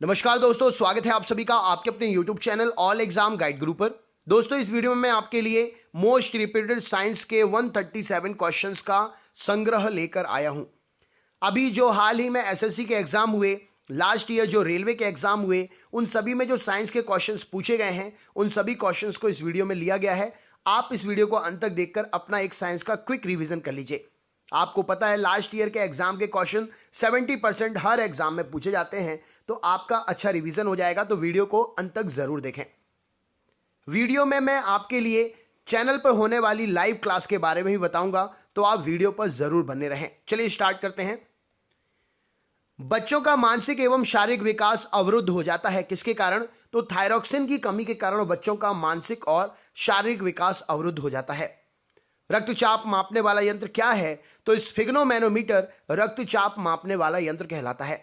नमस्कार दोस्तों, स्वागत है आप सभी का आपके अपने YouTube channel all exam guide गुरु पर। दोस्तों, इस वीडियो में मैं आपके लिए मोस्ट रिपीटेड साइंस के 137 क्वेश्चंस का संग्रह लेकर आया हूं। अभी जो हाल ही में एसएससी के एग्जाम हुए, लास्ट ईयर जो रेलवे के एग्जाम हुए, उन सभी में जो साइंस के क्वेश्चंस पूछे गए हैं, उन सभी क्वेश्चंस को इस वीडियो में लिया गया है। आप इस वीडियो को अंत तक देखकर अपना एक साइंस का क्विक रिविजन कर लीजिए। आपको पता है लास्ट ईयर के एग्जाम के क्वेश्चन 70% हर एग्जाम में पूछे जाते हैं, तो आपका अच्छा रिवीजन हो जाएगा। तो वीडियो को अंत तक जरूर देखें। वीडियो में मैं आपके लिए चैनल पर होने वाली लाइव क्लास के बारे में भी बताऊंगा, तो आप वीडियो पर जरूर बने रहें। चलिए स्टार्ट करते हैं। बच्चों का मानसिक एवं शारीरिक विकास अवरुद्ध हो जाता है, किसके कारण? तो थायरॉक्सिन की कमी के कारण बच्चों का मानसिक और शारीरिक विकास अवरुद्ध हो जाता है। रक्तचाप मापने वाला यंत्र क्या है? तो स्फिग्नोमैनोमीटर रक्तचाप मापने वाला यंत्र कहलाता है।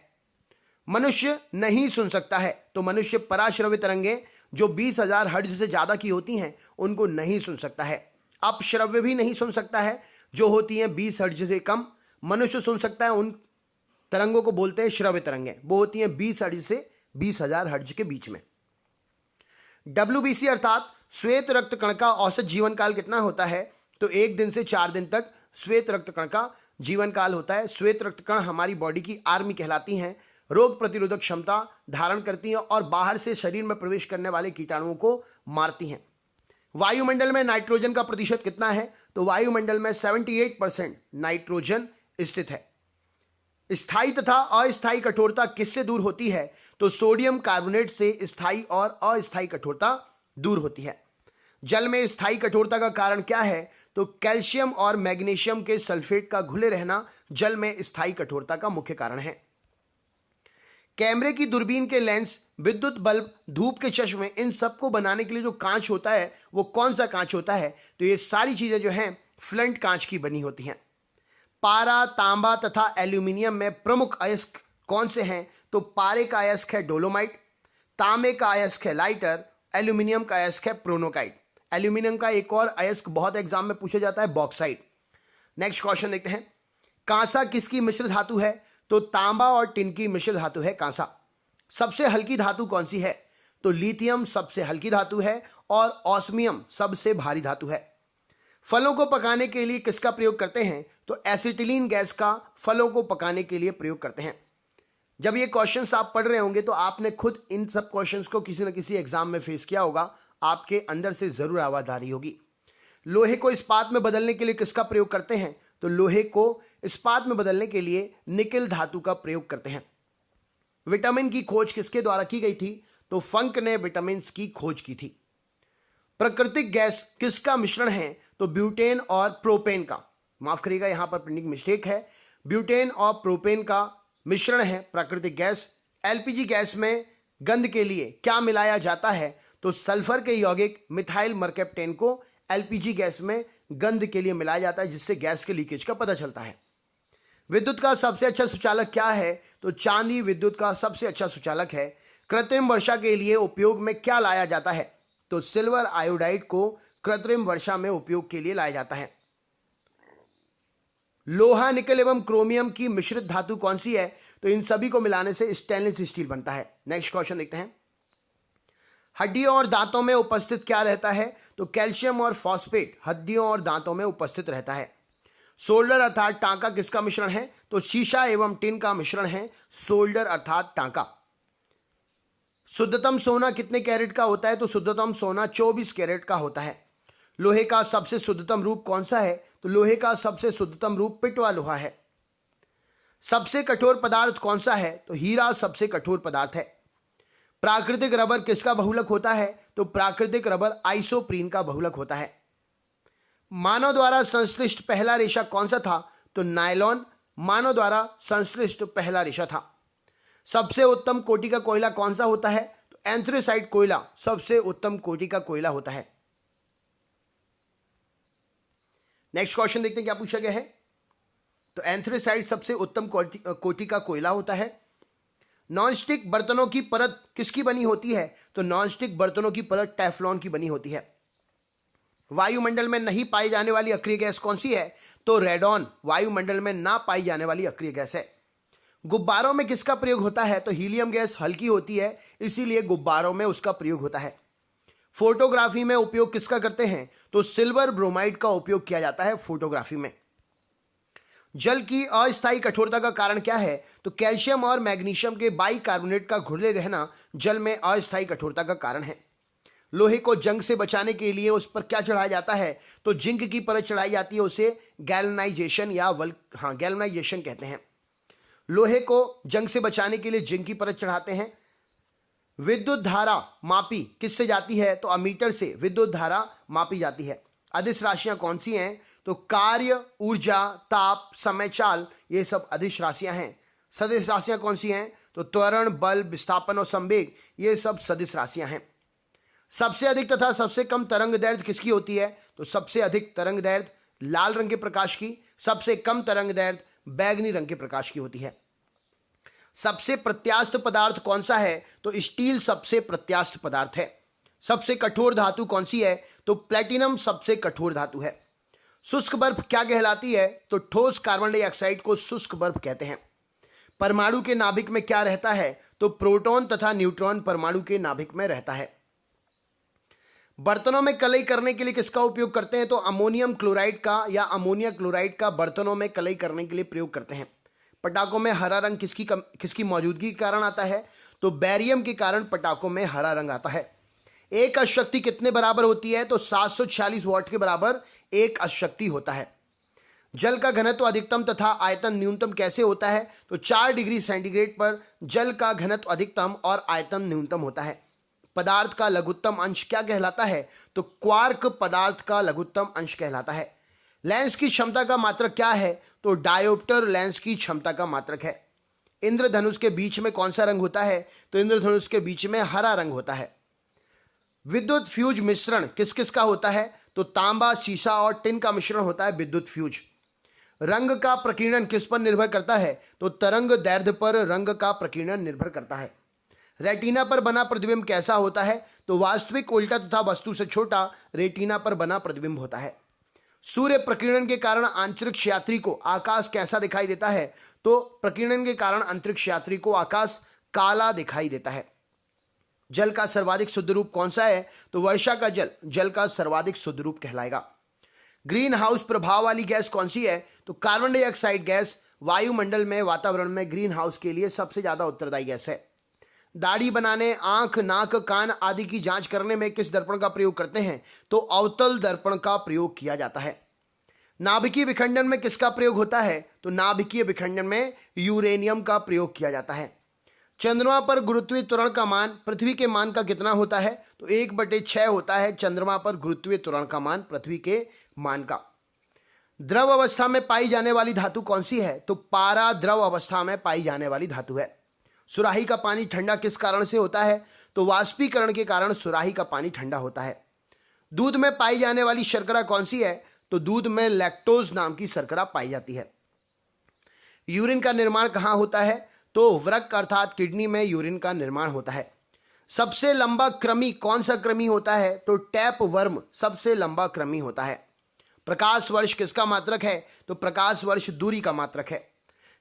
मनुष्य नहीं सुन सकता है, तो मनुष्य पराश्रव्य तरंगें जो 20,000 हर्ट्ज से ज्यादा की होती हैं उनको नहीं सुन सकता है। अपश्रव्य भी नहीं सुन सकता है, जो होती हैं 20 हर्ट्ज से कम। मनुष्य सुन सकता है, उन तरंगों को बोलते हैं श्रव्य तरंगें, वो होती हैं 20 हर्ट्ज से 20,000 हर्ट्ज के बीच में। WBC अर्थात श्वेत रक्त कण का औसत जीवन काल कितना होता है? तो 1 दिन से 4 दिन तक श्वेत रक्त कण का जीवन काल होता है। श्वेत रक्त कण हमारी बॉडी की आर्मी कहलाती हैं, रोग प्रतिरोधक क्षमता धारण करती हैं और बाहर से शरीर में प्रवेश करने वाले कीटाणुओं को मारती हैं। वायुमंडल में नाइट्रोजन का प्रतिशत कितना है? तो वायुमंडल में 78% नाइट्रोजन स्थित है। स्थायी तथा अस्थायी कठोरता किससे दूर होती है? तो सोडियम कार्बोनेट से स्थायी और अस्थायी कठोरता दूर होती है। जल में स्थायी कठोरता का कारण क्या है? तो कैल्शियम और मैग्नीशियम के सल्फेट का घुले रहना जल में स्थायी कठोरता का मुख्य कारण है। कैमरे की दूरबीन के लेंस, विद्युत बल्ब, धूप के चश्मे, इन सबको बनाने के लिए जो कांच होता है वो कौन सा कांच होता है? तो ये सारी चीजें जो हैं फ्लंट कांच की बनी होती हैं। पारा, तांबा तथा एल्यूमिनियम में प्रमुख अयस्क कौन से हैं? तो पारे का अयस्क है डोलोमाइट, तांबे का अयस्क है लाइटर, एल्यूमिनियम का अयस्क है प्रोनोकाइट। एल्यूमिनियम का एक और अयस्क बहुत एग्जाम में पूछा जाता है, बॉक्साइट। नेक्स्ट क्वेश्चन देखते हैं। कांसा किसकी मिश्र धातु है? तो तांबा और टिन की मिश्र धातु है कांसा। सबसे हल्की धातु कौन सी है? तो लिथियम सबसे हल्की धातु है और ऑस्मियम सबसे भारी धातु है। फलों को पकाने के लिए किसका प्रयोग करते हैं? तो एसिटिलीन गैस का फलों को पकाने के लिए प्रयोग करते हैं। जब ये क्वेश्चंस आप पढ़ रहे होंगे तो आपने खुद इन सब क्वेश्चंस को किसी न किसी एग्जाम में फेस किया होगा, आपके अंदर से जरूर आवाज आ रही होगी। लोहे को इस्पात में बदलने के लिए किसका प्रयोग करते हैं? तो लोहे को इस्पात में बदलने के लिए निकेल धातु का प्रयोग करते हैं। विटामिन की खोज किसके द्वारा की गई थी? तो फंक ने विटामिन की खोज की थी। प्राकृतिक गैस किसका मिश्रण है? तो ब्यूटेन और प्रोपेन का। माफ करिएगा, यहां पर प्रिंटिंग मिस्टेक है। ब्यूटेन और प्रोपेन का मिश्रण है प्राकृतिक गैस। एलपीजी गैस में गंध के लिए क्या मिलाया जाता है? तो सल्फर के यौगिक मिथाइल मरकैप्टेन को एलपीजी गैस में गंध के लिए मिलाया जाता है, जिससे गैस के लीकेज का पता चलता है। विद्युत का सबसे अच्छा सुचालक क्या है? तो चांदी विद्युत का सबसे अच्छा सुचालक है। कृत्रिम वर्षा के लिए उपयोग में क्या लाया जाता है? तो सिल्वर आयोडाइड को कृत्रिम वर्षा में उपयोग के लिए लाया जाता है। लोहा, निकल एवं क्रोमियम की मिश्रित धातु कौन सी है? तो इन सभी को मिलाने से स्टेनलेस स्टील बनता है। नेक्स्ट क्वेश्चन देखते हैं। हड्डियों और दांतों में उपस्थित क्या रहता है? तो कैल्शियम और फॉस्फेट हड्डियों और दांतों में उपस्थित रहता है। सोल्डर अर्थात टांका किसका मिश्रण है? तो शीशा एवं टिन का मिश्रण है सोल्डर अर्थात टांका। शुद्धतम सोना कितने कैरेट का होता है? तो शुद्धतम सोना 24 कैरेट का होता है। लोहे का सबसे शुद्धतम रूप कौन सा है? तो लोहे का सबसे शुद्धतम रूप पिटवा लोहा है। सबसे कठोर पदार्थ कौन सा है? तो हीरा सबसे कठोर पदार्थ है। प्राकृतिक रबर किसका बहुलक होता है? तो प्राकृतिक रबर आइसोप्रीन का बहुलक होता है। मानव द्वारा संश्लिष्ट पहला रेशा कौन सा था? तो नायलॉन मानव द्वारा संश्लिष्ट पहला रेशा था। सबसे उत्तम कोटि का कोयला कौन सा होता है? तो एंथ्रेसाइट कोयला सबसे उत्तम कोटि का कोयला होता है। नेक्स्ट क्वेश्चन देखते हैं क्या पूछा गया है। तो एंथ्रेसाइट सबसे उत्तम कोटि का कोयला होता है। नॉनस्टिक बर्तनों की परत किसकी बनी होती है? तो नॉनस्टिक बर्तनों की परत टेफ्लॉन की बनी होती है। वायुमंडल में नहीं पाई जाने वाली अक्रिय गैस कौन सी है? तो रेडॉन वायुमंडल में ना पाई जाने वाली अक्रिय गैस है। गुब्बारों में किसका प्रयोग होता है? तो हीलियम गैस हल्की होती है, इसीलिए गुब्बारों में उसका प्रयोग होता है। फोटोग्राफी में उपयोग किसका करते हैं? तो सिल्वर ब्रोमाइड का उपयोग किया जाता है फोटोग्राफी में। जल की अस्थायी कठोरता का कारण क्या है? तो कैल्शियम और मैग्नीशियम के बाइकार्बोनेट का घुले रहना जल में अस्थायी कठोरता का कारण है। लोहे को जंग से बचाने के लिए उस पर क्या चढ़ाया जाता है? तो जिंक की परत चढ़ाई जाती है, उसे गैल्वनाइजेशन या गैल्वनाइजेशन कहते हैं। लोहे को जंग से बचाने के लिए जिंक की परत चढ़ाते हैं। विद्युत धारा मापी किससे जाती है? तो अमीटर से विद्युत धारा मापी जाती है। अदिश राशियां कौन सी हैं? तो कार्य, ऊर्जा, ताप, समय चाल, ये सब अदिश राशियां हैं। सदिश राशियां कौन सी हैं? तो त्वरण, बल, विस्थापन और संवेग, ये सब सदिश राशियां हैं। सबसे अधिक तथा सबसे कम तरंग दैर्ध्य किसकी होती है? तो सबसे अधिक तरंग दैर्ध्य लाल रंग के प्रकाश की, सबसे कम तरंग दैर्ध्य बैगनी रंग के प्रकाश की होती है। सबसे प्रत्यास्थ पदार्थ कौन सा है? तो स्टील सबसे प्रत्यास्थ पदार्थ है। सबसे कठोर धातु कौन सी है? तो प्लेटिनम सबसे कठोर धातु है। शुष्क बर्फ क्या कहलाती है? तो ठोस कार्बन डाइऑक्साइड को शुष्क बर्फ कहते हैं। परमाणु के नाभिक में क्या रहता है? तो प्रोटॉन तथा न्यूट्रॉन परमाणु के नाभिक में रहता है। बर्तनों में कलई करने के लिए किसका उपयोग करते हैं? तो अमोनियम क्लोराइड का या अमोनिया क्लोराइड का बर्तनों में कलई करने के लिए प्रयोग करते हैं। पटाखों में हरा रंग किसकी मौजूदगी के कारण आता है? तो बैरियम के कारण पटाखों में हरा रंग आता है। एक अशक्ति कितने बराबर होती है? तो 746 वाट के बराबर एक अशक्ति होता है। जल का घनत्व अधिकतम तथा आयतन न्यूनतम कैसे होता है? तो 4 डिग्री सेंटीग्रेड पर जल का घनत्व अधिकतम और आयतन न्यूनतम होता है। पदार्थ का लघुत्तम अंश क्या कहलाता है? तो क्वार्क पदार्थ का लघुत्तम अंश कहलाता है। लेंस की क्षमता का मात्रक क्या है? तो डायोप्टर लेंस की क्षमता का मात्रक है। इंद्रधनुष के बीच में कौन सा रंग होता है? तो इंद्रधनुष के बीच में हरा रंग होता है। विद्युत फ्यूज मिश्रण किस किस का होता है? तो तांबा, शीशा और टिन का मिश्रण होता है विद्युत फ्यूज। रंग का प्रकीर्णन किस पर निर्भर करता है? तो तरंग दैर्ध्य पर रंग का प्रकीर्णन निर्भर करता है। रेटिना पर बना प्रतिबिंब कैसा होता है? तो वास्तविक उल्टा तथा वस्तु से छोटा रेटिना पर बना प्रतिबिंब होता है। सूर्य प्रकीर्णन के कारण अंतरिक्ष यात्री को आकाश कैसा दिखाई देता है? तो प्रकीर्णन के कारण अंतरिक्ष यात्री को आकाश काला दिखाई देता है। जल का सर्वाधिक शुद्ध रूप कौन सा है? तो वर्षा का जल जल का सर्वाधिक शुद्ध रूप कहलाएगा। ग्रीन हाउस प्रभाव वाली गैस कौन सी है? तो कार्बन डाइऑक्साइड गैस वायुमंडल में, वातावरण में ग्रीन हाउस के लिए सबसे ज्यादा उत्तरदायी गैस है। दाढ़ी बनाने, आंख, नाक, कान आदि की जांच करने में किस दर्पण का प्रयोग करते हैं? तो अवतल दर्पण का प्रयोग किया जाता है। नाभिकीय विखंडन में किसका प्रयोग होता है? तो नाभिकीय विखंडन में यूरेनियम का प्रयोग किया जाता है। चंद्रमा पर गुरुत्वीय त्वरण का मान पृथ्वी के मान का कितना होता है? तो 1/6 होता है चंद्रमा पर गुरुत्वीय त्वरण का मान पृथ्वी के मान का। द्रव अवस्था में पाई जाने वाली धातु कौन सी है? तो पारा द्रव अवस्था में पाई जाने वाली धातु है। सुराही का पानी ठंडा किस कारण से होता है? तो वाष्पीकरण के कारण सुराही का पानी ठंडा होता है। दूध में पाई जाने वाली शर्करा कौन सी है? तो दूध में लैक्टोज नाम की शर्करा पाई जाती है। यूरिन का निर्माण कहाँ होता है? तो वृक्क अर्थात किडनी में यूरिन का निर्माण होता है। सबसे लंबा कृमि कौन सा कृमि होता है? तो टैप वर्म सबसे लंबा कृमि होता है। प्रकाश वर्ष किसका मात्रक है? तो प्रकाश वर्ष दूरी का मात्रक है।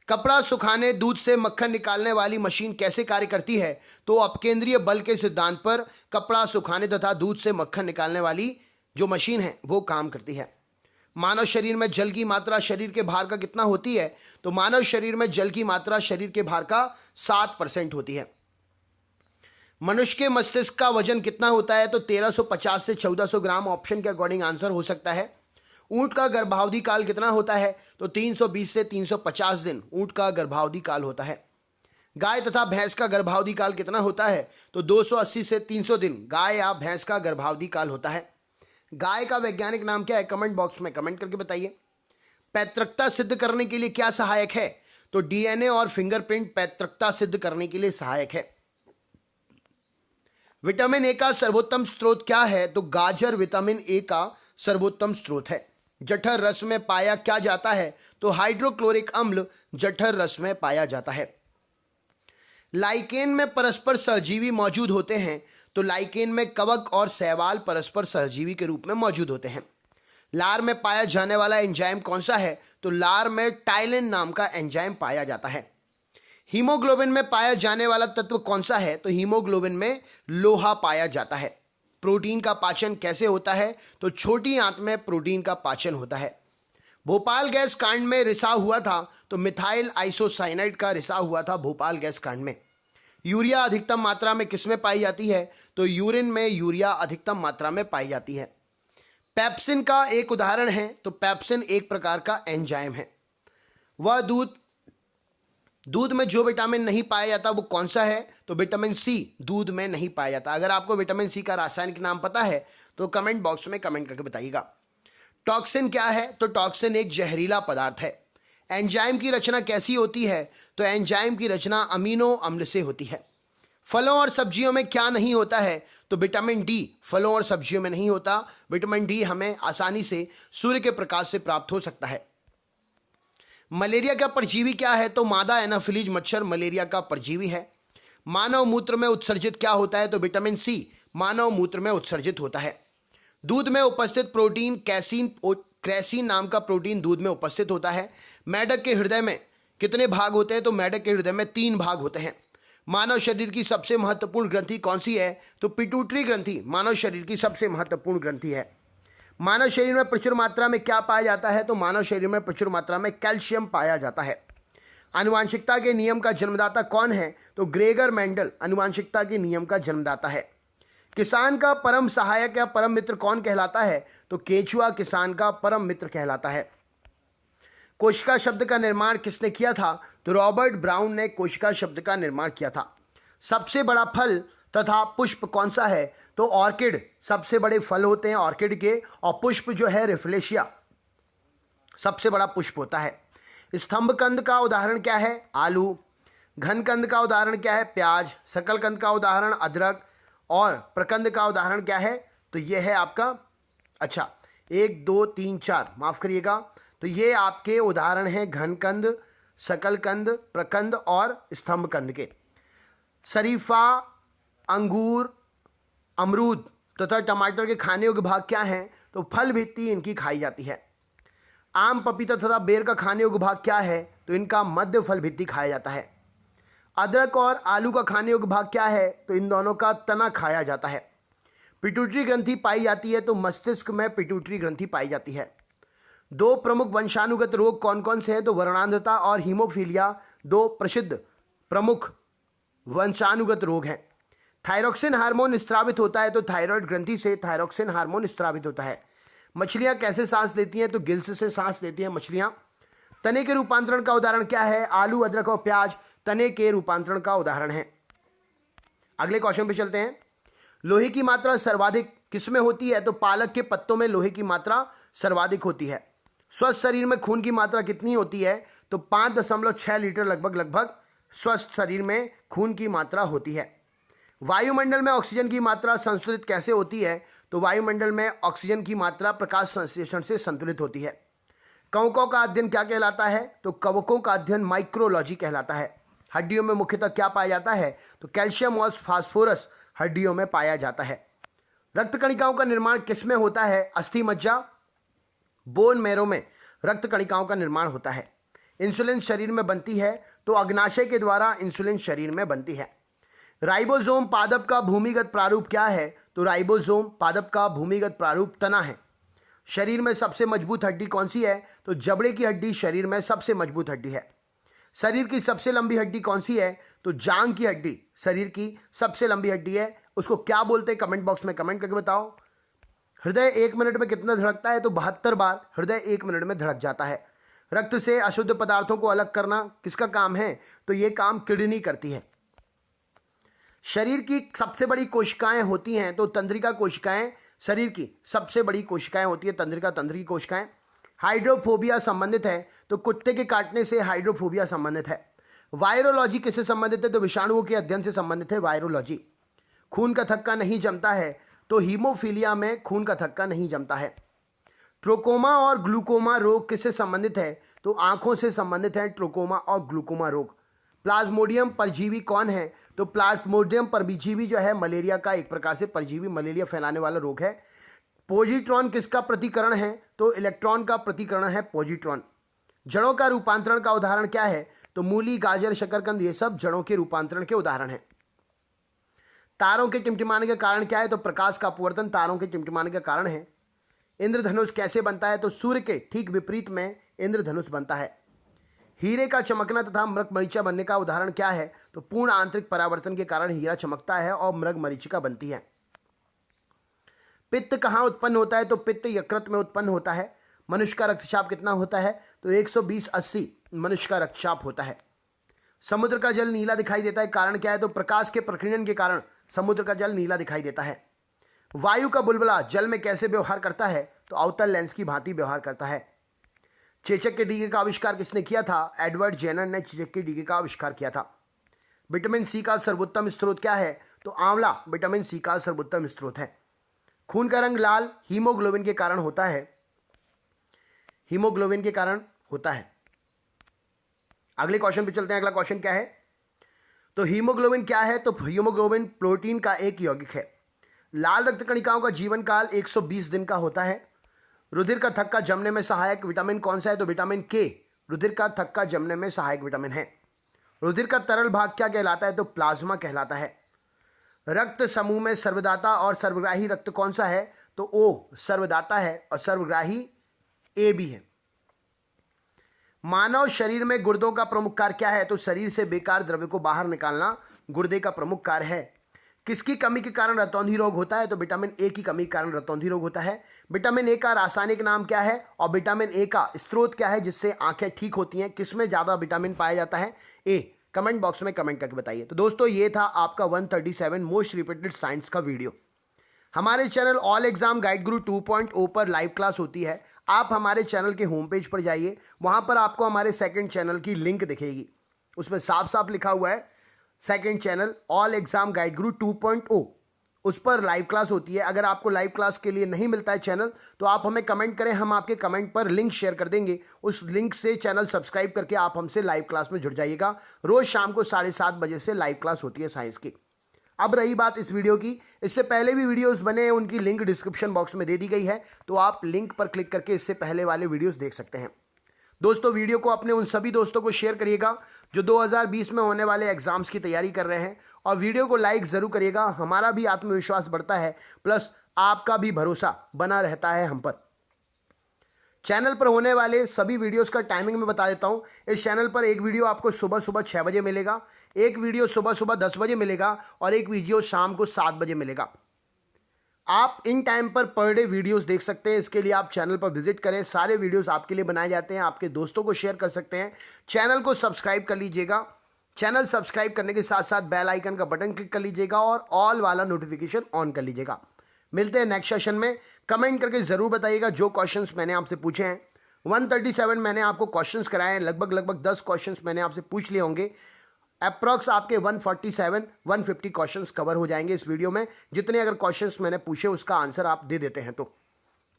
कपड़ा सुखाने, दूध से मक्खन निकालने वाली मशीन कैसे कार्य करती है? तो अपकेंद्रीय बल के सिद्धांत पर कपड़ा सुखाने तथा दूध से मक्खन निकालने वाली जो मशीन है वो काम करती है। मानव शरीर में जल की मात्रा शरीर के भार का कितना होती है? तो मानव शरीर में जल की मात्रा शरीर के भार का 7% होती है। मनुष्य के मस्तिष्क का वजन कितना होता है? तो 1350 से 1400 ग्राम ऑप्शन के अकॉर्डिंग आंसर हो सकता है। ऊंट का गर्भावधि काल कितना होता है? तो 320 से 350 दिन ऊंट का गर्भावधि काल होता है। गाय तथा भैंस का गर्भावधि काल कितना होता है? तो 280 से 300 दिन गाय या भैंस का गर्भावधि काल होता है। गाय का वैज्ञानिक नाम क्या है? कमेंट बॉक्स में कमेंट करके बताइए। पैतृकता सिद्ध करने के लिए क्या सहायक है? तो डीएनए और फिंगरप्रिंट पैतृकता सिद्ध करने के लिए सहायक है। विटामिन ए का सर्वोत्तम स्रोत क्या है? तो गाजर विटामिन ए का सर्वोत्तम स्रोत है। जठर रस में पाया क्या जाता है? तो हाइड्रोक्लोरिक अम्ल जठर रस में पाया जाता है। लाइकेन में परस्पर सहजीवी मौजूद होते हैं। तो लाइकेन में कवक और शैवाल परस्पर सहजीवी के रूप में मौजूद होते हैं। लार में पाया जाने वाला एंजाइम कौन सा है? तो लार में टाइलिन नाम का एंजाइम पाया जाता है। हीमोग्लोबिन में पाया जाने वाला तत्व कौन सा है? तो हीमोग्लोबिन में लोहा पाया जाता है। प्रोटीन का पाचन कैसे होता है? तो छोटी आंत में प्रोटीन का पाचन होता है। भोपाल गैस कांड में रिसाव हुआ था, तो मिथाइल आइसोसाइनाइड का रिसाव हुआ था भोपाल गैस कांड में। यूरिया अधिकतम मात्रा में किसमें पाई जाती है? तो यूरिन में यूरिया अधिकतम मात्रा में पाई जाती है। पेप्सिन का एक उदाहरण है, तो पेप्सिन एक प्रकार का एंजाइम है। वह दूध में जो विटामिन नहीं पाया जाता वो कौन सा है? तो विटामिन सी दूध में नहीं पाया जाता। अगर आपको विटामिन सी का रासायनिक नाम पता है तो कमेंट बॉक्स में कमेंट करके बताइएगा। टॉक्सिन क्या है? तो टॉक्सिन एक जहरीला पदार्थ है। एंजाइम की रचना कैसी होती है? तो एंजाइम की रचना अमीनो अम्ल से होती है। फलों और सब्जियों में क्या नहीं होता है? तो विटामिन डी फलों और सब्जियों में नहीं होता। विटामिन डी हमें आसानी से सूर्य के प्रकाश से प्राप्त हो सकता है। मलेरिया का परजीवी क्या है? तो मादा एनाफिलीज मच्छर मलेरिया का परजीवी है। मानव मूत्र में उत्सर्जित क्या होता है? तो विटामिन सी मानव मूत्र में उत्सर्जित होता है। दूध में उपस्थित प्रोटीन क्रेसीन नाम का प्रोटीन दूध में उपस्थित होता है। मेढक के हृदय में कितने भाग होते हैं? तो मेढक के हृदय में 3 भाग होते हैं। मानव शरीर की सबसे महत्वपूर्ण ग्रंथि कौन सी है? तो पिट्यूटरी ग्रंथि मानव शरीर की सबसे महत्वपूर्ण ग्रंथि है। मानव शरीर में प्रचुर मात्रा में क्या पाया जाता है? तो मानव शरीर में प्रचुर मात्रा में कैल्शियम पाया जाता है। आनुवांशिकता के नियम का जन्मदाता कौन है? तो ग्रेगर मेंडल आनुवांशिकता के नियम का जन्मदाता है। किसान का परम सहायक या परम मित्र कौन कहलाता है? तो केचुआ किसान का परम मित्र कहलाता है। कोशिका शब्द का निर्माण किसने किया था? तो रॉबर्ट ब्राउन ने कोशिका शब्द का निर्माण किया था। सबसे बड़ा फल तथा पुष्प कौन सा है? तो ऑर्किड सबसे बड़े फल होते हैं ऑर्किड के, और पुष्प जो है रिफ्लेशिया सबसे बड़ा पुष्प होता है। स्तंभकंद का उदाहरण क्या है? आलू। घनकंद का उदाहरण क्या है? प्याज। सकलकंद का उदाहरण अदरक, और प्रकंद का उदाहरण क्या है? तो यह है आपका 1 2 3 4 माफ करिएगा। तो ये आपके उदाहरण हैं घनकंद, सकलकंद, प्रकंद और स्तंभकंद के। शरीफा, अंगूर, अमरूद तथा टमाटर के खाने योग्य भाग क्या हैं? तो फल भित्ति इनकी खाई जाती है। आम, पपीता तथा बेर का खाने योग्य भाग क्या है? तो इनका मध्य फल भित्ति खाया जाता है। अदरक और आलू का खाने योग्य भाग क्या है? तो इन दोनों का तना खाया जाता है। पिट्यूटरी ग्रंथि पाई जाती है, तो मस्तिष्क में पिट्यूटरी ग्रंथि पाई जाती है। 2 प्रमुख वंशानुगत रोग कौन कौन से हैं? तो वर्णांधता और हीमोफीलिया 2 प्रसिद्ध प्रमुख वंशानुगत रोग हैं। थायरोक्सिन हार्मोन स्रावित होता है, तो थायराइड ग्रंथि से थायरोक्सिन हार्मोन स्रावित होता है। मछलियां कैसे सांस लेती हैं? तो गिल्स से सांस लेती हैं मछलियां। तने के रूपांतरण का उदाहरण क्या है? आलू, अदरक और प्याज तने के रूपांतरण का उदाहरण है। अगले क्वेश्चन पे चलते हैं। लोहे की मात्रा सर्वाधिक किसमें होती है? तो पालक के पत्तों में लोहे की मात्रा सर्वाधिक होती है। स्वस्थ शरीर में खून की मात्रा कितनी होती है? तो 5.6 लीटर लगभग स्वस्थ शरीर में खून की मात्रा होती है। वायुमंडल में ऑक्सीजन की मात्रा संतुलित कैसे होती है? तो वायुमंडल में ऑक्सीजन की मात्रा प्रकाश संश्लेषण से संतुलित होती है। कवकों का अध्ययन क्या कहलाता है? तो कवकों का अध्ययन माइक्रोलॉजी कहलाता है। हड्डियों में मुख्यतः क्या पाया जाता है? तो कैल्शियम और फास्फोरस हड्डियों में पाया जाता है। रक्त कणिकाओं का निर्माण किसमें होता है? अस्थि मज्जा, बोन मैरो में रक्त कणिकाओं का निर्माण होता है। इंसुलिन शरीर में बनती है, तो अग्नाशय के द्वारा इंसुलिन शरीर में बनती है। राइबोसोम पादप का भूमिगत प्रारूप क्या है? तो राइबोसोम पादप का भूमिगत प्रारूप तना है। शरीर में सबसे मजबूत हड्डी कौन सी है? तो जबड़े की हड्डी शरीर में सबसे मजबूत हड्डी है। शरीर की सबसे लंबी हड्डी कौन सी है? तो जांघ की हड्डी शरीर की सबसे लंबी हड्डी है। उसको क्या बोलते हैं? कमेंट बॉक्स में कमेंट करके बताओ। हृदय 1 मिनट में कितना धड़कता है? तो 72 बार हृदय 1 मिनट में धड़क जाता है। रक्त से अशुद्ध पदार्थों को अलग करना किसका काम है? तो ये काम किडनी करती है। शरीर की सबसे बड़ी कोशिकाएं होती हैं, तो तंत्रिका कोशिकाएं शरीर की सबसे बड़ी कोशिकाएं होती है। तंत्रिकी कोशिकाएं। हाइड्रोफोबिया संबंधित है, तो कुत्ते के काटने से हाइड्रोफोबिया संबंधित है। वायरोलॉजी किससे संबंधित है? तो विषाणुओं के अध्ययन से संबंधित है वायरोलॉजी। खून का थक्का नहीं जमता है, तो हीमोफीलिया में खून का थक्का नहीं जमता है। ट्रोकोमा और ग्लूकोमा रोग किससे संबंधित है? तो आंखों से संबंधित है ट्रोकोमा और ग्लूकोमा रोग। प्लाज्मोडियम परजीवी कौन है? तो प्लाज्मोडियम परजीवी जो है मलेरिया का एक प्रकार से परजीवी, मलेरिया फैलाने वाला रोग है। पॉजिट्रॉन किसका प्रतिकरण है? तो इलेक्ट्रॉन का प्रतिकरण है पॉजिट्रॉन। जड़ों का रूपांतरण का उदाहरण क्या है? तो मूली, गाजर, शकरकंद ये सब जड़ों के रूपांतरण के उदाहरण हैं। तारों के टिमटिमाने का कारण क्या है? तो प्रकाश का अपवर्तन तारों के टिमटिमाने का कारण है। इंद्रधनुष कैसे बनता है? तो सूर्य के ठीक विपरीत में इंद्रधनुष बनता है। हीरे का चमकना तथा मृगमरीचिका बनने का उदाहरण क्या है? तो पूर्ण आंतरिक परावर्तन के कारण हीरा चमकता है और मृगमरीचिका बनती है। पित्त कहाँ उत्पन्न होता है? तो पित्त यकृत में उत्पन्न होता है। मनुष्य का रक्तचाप कितना होता है? तो 120/80 मनुष्य का रक्तचाप होता है। समुद्र का जल नीला दिखाई देता है, कारण क्या है? तो प्रकाश के प्रकीर्णन के कारण समुद्र का जल नीला दिखाई देता है। वायु का बुलबुला जल में कैसे व्यवहार करता है? तो अवतल लेंस की भांति व्यवहार करता है। चेचक के टीके का आविष्कार किसने किया था? एडवर्ड जेनर ने चेचक के टीके का आविष्कार किया था। विटामिन सी का सर्वोत्तम स्रोत क्या है? तो आंवला विटामिन सी का सर्वोत्तम स्रोत है। खून का रंग लाल हीमोग्लोबिन के कारण होता है। हीमोग्लोबिन के कारण होता है। अगले क्वेश्चन पे चलते हैं। अगला क्वेश्चन क्या है? तो हीमोग्लोबिन क्या है? तो हीमोग्लोबिन प्रोटीन का एक यौगिक है। लाल रक्त कणिकाओं का जीवन काल 120 दिन का होता है। रुधिर का थक्का जमने में सहायक विटामिन कौन सा है? तो विटामिन के रुधिर का थक्का जमने में सहायक विटामिन है। रुधिर का तरल भाग क्या कहलाता है? तो प्लाज्मा कहलाता है। रक्त समूह में सर्वदाता और सर्वग्राही रक्त कौन सा है? तो ओ सर्वदाता है और सर्वग्राही ए भी है। मानव शरीर में गुर्दों का प्रमुख कार्य क्या है? तो शरीर से बेकार द्रव्य को बाहर निकालना गुर्दे का प्रमुख कार्य है। किसकी कमी के कारण रतौंधी रोग होता है? तो विटामिन ए की कमी के कारण रतौंधी रोग होता है। विटामिन ए का रासायनिक नाम क्या है और विटामिन ए का स्रोत क्या है जिससे आंखें ठीक होती हैं? किसमें ज्यादा विटामिन पाया जाता है? ए। कमेंट बॉक्स में कमेंट करके बताइए। तो दोस्तों ये था आपका 137 मोस्ट रिपीटेड साइंस का वीडियो। हमारे चैनल ऑल एग्जाम गाइड गुरु 2.0 पर लाइव क्लास होती है। आप हमारे चैनल के होम पेज पर जाइए, वहां पर आपको हमारे सेकंड चैनल की लिंक दिखेगी। उसमें साफ साफ लिखा हुआ है second channel all exam guide गुरु 2.0, उस पर लाइव क्लास होती है। अगर आपको लाइव क्लास के लिए नहीं मिलता है चैनल तो आप हमें कमेंट करें, हम आपके कमेंट पर लिंक शेयर कर देंगे। उस लिंक से चैनल सब्सक्राइब करके आप हमसे लाइव क्लास में जुड़ जाइएगा। रोज शाम को 7:30 बजे से लाइव क्लास होती है साइंस की। अब रही बात इस वीडियो की, इससे पहले भी वीडियोस बने हैं, उनकी लिंक डिस्क्रिप्शन बॉक्स में दे दी गई है, तो आप लिंक पर क्लिक करके इससे पहले वाले वीडियोस देख सकते हैं। दोस्तों वीडियो को अपने उन सभी दोस्तों को शेयर करिएगा जो 2020 में होने वाले एग्जाम्स की तैयारी कर रहे हैं, और वीडियो को लाइक जरूर करिएगा। हमारा भी आत्मविश्वास बढ़ता है, प्लस आपका भी भरोसा बना रहता है हम पर। चैनल पर होने वाले सभी वीडियोस का टाइमिंग मैं बता देता हूं। इस चैनल पर एक वीडियो आपको सुबह सुबह 6 बजे मिलेगा, एक वीडियो सुबह सुबह 10 बजे मिलेगा और एक वीडियो शाम को 7 बजे मिलेगा। आप in time per day videos देख सकते हैं। इसके लिए आप चैनल पर विजिट करें, सारे वीडियोस आपके लिए बनाए जाते हैं, आपके दोस्तों को शेयर कर सकते हैं। चैनल को सब्सक्राइब कर लीजिएगा। चैनल सब्सक्राइब करने के साथ साथ बेल आइकन का बटन क्लिक कर लीजिएगा और ऑल वाला नोटिफिकेशन ऑन कर लीजिएगा। मिलते हैं नेक्स्ट सेशन में। कमेंट करके जरूर बताइएगा जो क्वेश्चंस मैंने आपसे पूछे हैं। 137 मैंने आपको क्वेश्चंस कराए हैं, लगभग 10 क्वेश्चंस मैंने आपसे पूछ लिए होंगे। अप्रॉक्स आपके 147-150 क्वेश्चंस कवर हो जाएंगे इस वीडियो में। जितने अगर क्वेश्चंस मैंने पूछे उसका आंसर आप दे देते हैं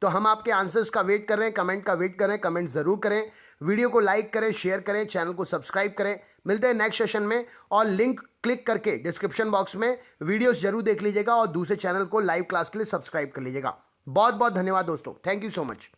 तो हम आपके आंसर्स का वेट कर रहे हैं, कमेंट का वेट कर रहे हैं। कमेंट जरूर करें, वीडियो को लाइक करें, शेयर करें, चैनल को सब्सक्राइब करें। मिलते हैं नेक्स्ट सेशन में, और लिंक क्लिक करके डिस्क्रिप्शन बॉक्स में वीडियोस जरूर देख लीजिएगा और दूसरे चैनल को लाइव क्लास के लिए सब्सक्राइब कर लीजिएगा। बहुत बहुत धन्यवाद दोस्तों, थैंक यू सो मच।